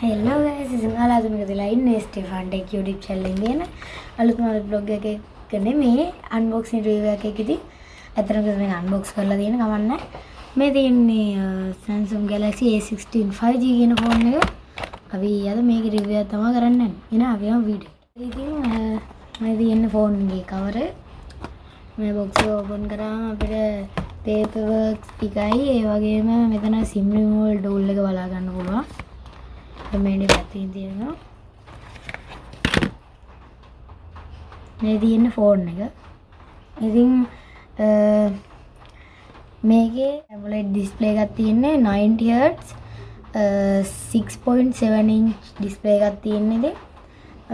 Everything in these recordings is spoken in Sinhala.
හෙල්ලෝ ගයිස් ඉතින්ලා අද මේක දෙලා ඉන්නේ ස්ටෙෆාන් ටෙක් YouTube channel එකෙන් ගෙන අලුත්ම vlog එකක නෙමෙයි unboxing review එකකදී අතරම මේ unbox කරලා තියෙන කමන්නේ මේ තියෙන්නේ Samsung Galaxy A16 5G කියන ෆෝන් එක අපි අද මේක review එක තමයි කරන්න යන්නේ එහෙනම් අපි යමු වීඩියෝ ඉතින් මේ තියෙන ෆෝන් එකේ cover මේ box එක open කරාම අපිට paper works ටිකයි ඒ වගේම මෙතන sim removal tool එක බලා ගන්න පුළුවන් මේනේ පැත්තකින් තියෙනවා මේ තියෙන ෆෝන් එක. ඉතින් මේකේ AMOLED display එකක් තියෙන්නේ 90 Hz 6.7 inch display එකක් තියෙන්නේ ඉතින්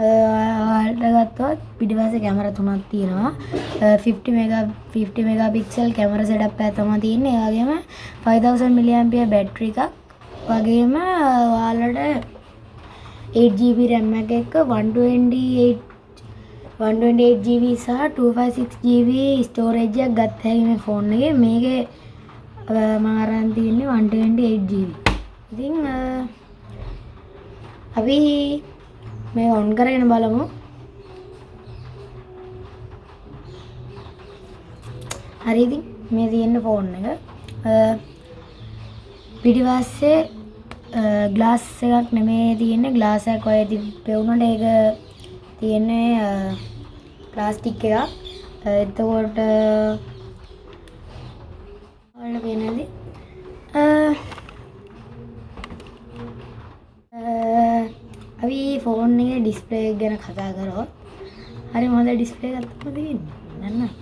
ඔයාලට ගත්තොත් පිටිපස්සේ කැමරා තුනක් තියෙනවා 50 megapixel කැමරා setup එකක් තමයි තියෙන්නේ. ඒ වගේම 5000 mAh battery එකක් වගේම ඔයාලට 8GB RAM එක එක්ක 128GB සහ 256GB storage එකක් ගත්ත හැකි මේ ෆෝන් එකේ. මේකේ මම අරන් තියන්නේ 128GB. ඉතින් අපි මේ ඔන් කරගෙන බලමු. හරි ඉතින් මේ තියෙන ෆෝන් එක පිටිපස්සේ ග්ලාස් එකක් නෙමෙයි තියෙන්නේ ග්ලාස් එකක් වගේ තිබුණාට ඒක තියෙන්නේ ප්ලාස්ටික් එකක්. එතකොට ඔයාලට පේනද? අපි ෆෝන් එකේ ඩිස්ප්ලේ එක ගැන කතා කරොත් හරි හොඳ ඩිස්ප්ලේ එකක් තමයි තියෙන්නේ. නේද?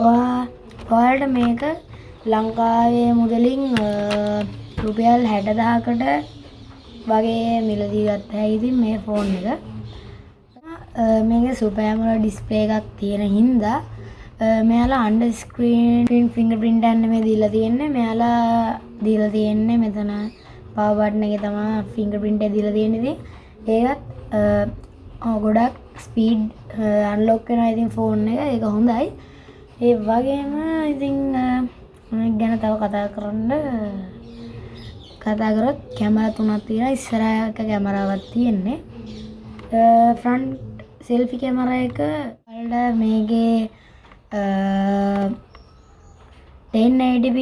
ඔයාලට මේක ලංකාවේ මුදලින් රුපියල් 60000කට වගේ මිලදී ගත්ත හැකි. ඉතින් මේ ෆෝන් එක මේකේ සුපර් AMOLED display එකක් තියෙන හින්දා මෙයාලා under screen fingerprint එක නෙමෙයි දීලා තියෙන්නේ. මෙයාලා දීලා තියෙන්නේ මෙතන power button එකේ තමයි fingerprint එක දීලා තියෙන්නේ. ඉතින් ඒකත් ගොඩක් speed unlock වෙනවා ඉතින් ෆෝන් එක. ඒක හොඳයි. ඒ වගේම ඉතින් මේක ගැන තව කතා කරොත් කැමරා තුනක් තියෙනවා. ඉස්සරහ එක කැමරාවක් තියෙන්නේ. ෆ්‍රන්ට් සෙල්ෆි කැමරා එක වලට මේකේ 1080p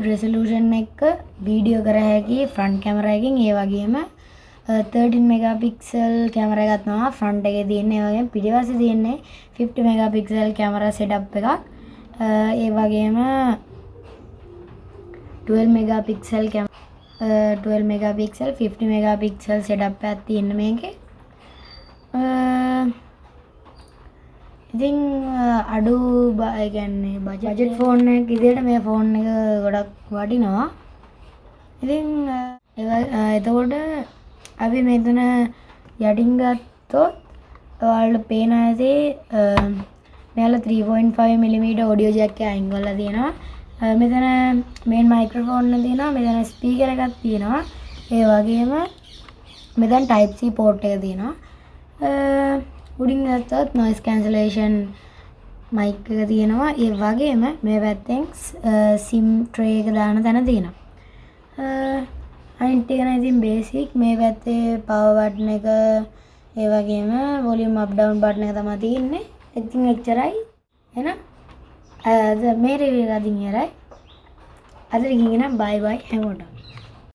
resolution එක වීඩියෝ කර හැකි ෆ්‍රන්ට් කැමරා එකකින්. ඒ වගේම 13 megapixel කැමරා එකක් තමයි ෆ්‍රන්ට් එකේ තියෙන්නේ. ඒ වගේම පිටිපස්සේ තියෙන්නේ 50 megapixel කැමරා setup එකක්. ඒ වගේම 12 megapixel 50 megapixel setup එකක් තියෙන මේකේ. ඉතින් අඩු ඒ කියන්නේ බජට් ෆෝන් එකක් විදියට මේ ෆෝන් එක ගොඩක් වටිනවා. ඉතින් එතකොට අපි මෙතන යටින් ගත්තොත් ඔයාලට පේන ඇති මෙයාලා 3.5mm audio jack එක අයින් කරලා තියෙනවා. මෙතන මේන් මයික්‍රොෆෝන් එක තියෙනවා. මෙතන ස්පීකර් එකක් තියෙනවා. ඒ වගේම මෙතන type C port එක තියෙනවා. උඩින් ගත්තොත් noise cancellation mic එක තියෙනවා. ඒ වගේම මේ පැත්තෙන් sim tray එක දාන තැන තියෙනවා. අනිත් එක නම් ඉතින් basic. මේ පැත්තේ power button එක ඒ වගේම volume up down button එක තමයි තියෙන්නේ. ඉතින් එච්චරයි. එහෙනම් මේ review එක අදින් ඉවරයි. අද ඉගෙන bye bye හැමෝටම.